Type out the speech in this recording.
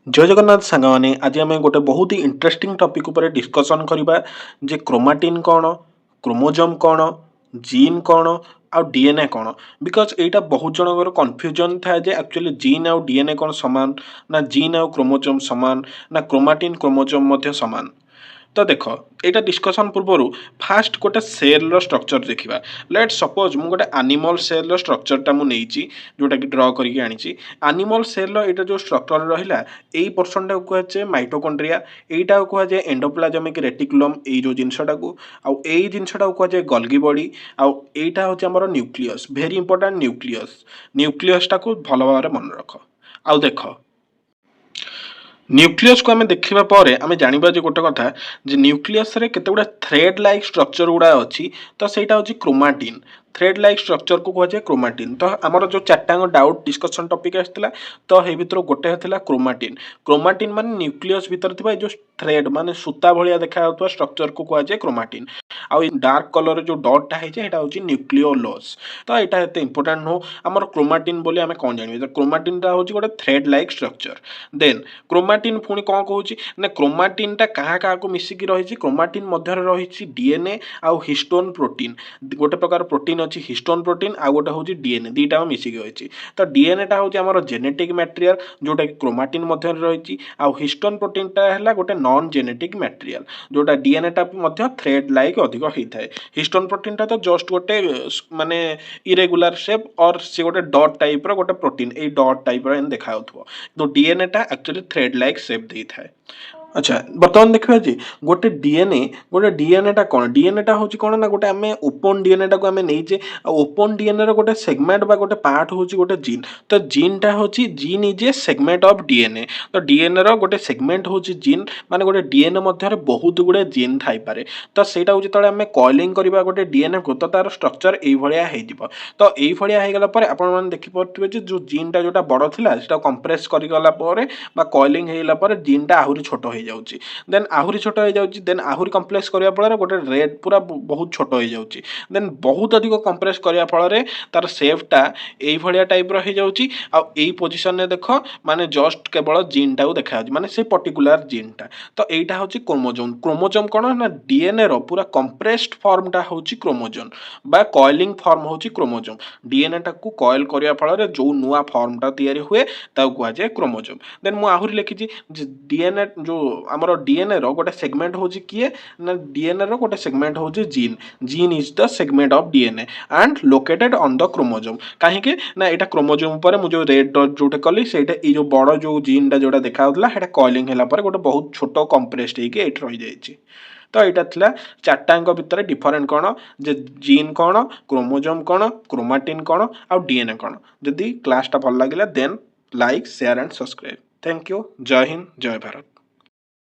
जय जगन्नाथ सांगमाने आज आम गोटे बहुत ही इंटरेस्टिंग टॉपिक ऊपर डिस्कशन करबा जे क्रोमाटिन कौन क्रोमोजोम कौन जीन कौन आ डीएनए कौन बिकज एटा बहुत जनकर कन्फ्यूजन था जे एक्चुअली जीन आउ डीएनए कौन समान ना जीन आउ क्रोमोजोम समान ना क्रोमाटिन क्रोमोजोम मध्य समान। तो देख यहाँ डिस्कसन पूर्वर फास्ट गोटे सेल स्ट्रक्चर देखा लेट सपोज मुझे गोटे आनिमल सेल स्ट्रक्चरटा मुझे जोटा कि ड्र करके आनी आनिमल सेल यहाँ जो स्ट्रक्चर रहा यही पोर्सन टाक कहुए माइटोकॉन्ड्रिया यहीटा कहुए एंडोप्लाजमिक रेटिकुलम ये जो जिनसटा को आउ यही जिनसटा कहुए गल्गी बॉडी आउ यहाँ हूँ आम न्यूक्लियस भेरी इंपोर्टाट न्यूक्लियसटा को भल भाव मन रख आउ देख न्यूक्लियस को आम देखा पर आम जाना जे गोटे कथा जे न्यूक्लियस रे केते गुडा थ्रेड लाइक स्ट्रक्चर गुड़ा अच्छी तो सहीटा हूँ क्रोमाटिन थ्रेड लाइक स्ट्रक्चर को कहुए क्रोमाटिन। तो आमर जो चार्टांग डाउट डिस्कसन टॉपिक आसाला तो ये भितर गोटे होता क्रोमाटिन क्रोमाटिन माने न्यूक्लियस भितर थिबा जो थ्रेड माने सूता भलिया देखा स्ट्रक्चर को कहुए क्रोमाटिन आउ डार्क कलर जो डॉटटा है न्यूक्लियोलस। तो यहाँ एत इंपोर्टाट नो आमर क्रोमाटिन बोली आम कौन जानवे क्रोमाटिन हूँ गोटे thread like structure then chromatin पुणी कौन कहूँ ना क्रोमाटिन टा क्या को मिसिकी रही क्रोमाटिन मध्य रही डीएनए आउ हिस्टोन प्रोटीन गोटे प्रकार प्रोटीन अच्छी हिस्टोन प्रोटीन आ गोटे हूँ डीएनए दुईटा मिसिकी रही। तो डीएनए टा हूँ आम जेनेटिक मटेरियल जोटा कि क्रोमाटिन मध्य रही आउ हिस्टोन प्रोटीन टा है गोटे नॉन जेनेटिक मटेरियल जोटा डीएनए टा थ्रेड लाइक अधिक होता है हिस्टोन प्रोटीन टा तो जस्ट गोटे माने इरेगुलर शेप और सी गोटे डॉट टाइप गोटे प्रोटीन ए डॉट टाइप देखा तो डीएनए टा एक्चुअली थ्रेड लाइक शेप देता है। अच्छा बर्तमान देखा जी गोटे डीएनए टा कौन डीएनए टा हूँ कौन ना गोटे आम ओपन डीएनए टा को आम नहींचे ओपन डीएनए गोटे सेगमेंट बा गोटे पार्ट हूँ गोटे जीन तो जीन टा हूँ gene is A segment of DNA तो डीएनए रो गोटे सेगमेंट हूँ जीन माने गोटे डीएनए मध्य बहुत गुड़े जीन थाई पारे तो सेटा हूँ जो आम कॉलिंग करवा गोटे डीएनए को तो तार स्ट्रक्चर यह तो यहीगला आपण देखिपे जो जीन टा जोटा बड़ था कंप्रेस करगला कॉलिंग होगा जीन टा आहरी छोट हो जाउची देन आहुरी छोट हो जाउची देन आहुरी कंप्लेक्स करिया फल गोटे रेड पूरा बहुत छोट हो जाउची देन बहुत अधिक कंप्रेस करिया फल तार सेपटा एई भलिया टाइप रो हो जाउची आ एई पोजीशन रे देखो माने जस्ट केवल जीन टा देखा जाउची माने से पर्टिकुलर जीन टा तो एइटा होची क्रोमोजोम क्रोमोजोम कोन ना डीएनए रो पूरा कंप्रेस्ड फॉर्म टा होची क्रोमोजोम बा कॉइलिंग फॉर्म होची क्रोमोजोम डीएनए टा को कॉइल करिया फल जो नुआ फॉर्म टा तैयारी हुए ताऊ कुआ जाय क्रोमोजोम देन मु आहुरी लिखिची डीएनए जो आमर डीएनए रो गोटे सेगमेंट होची किए ना डीएनए रो गोटे सेगमेंट होची gene gene is the segment of DNA and located on the chromosome कहीं ना यहाँ क्रोमोजोम पर मुझे रेड डॉट जोटे कली से जो बड़ जो जीन टा जोटा देखा कॉलिंग है गोटे बहुत छोट कंप्रेस्ड होगी रही जाइए। तो यहाँ था चार्टांग भितर डिफरेंट कौन जे जीन कौन क्रोमोजोम कौन क्रोमाटिन कौन आ डीएनए कौन जदि क्लासटा भल लगे then like share and subscribe. Thank you जय हिंद जय भारत।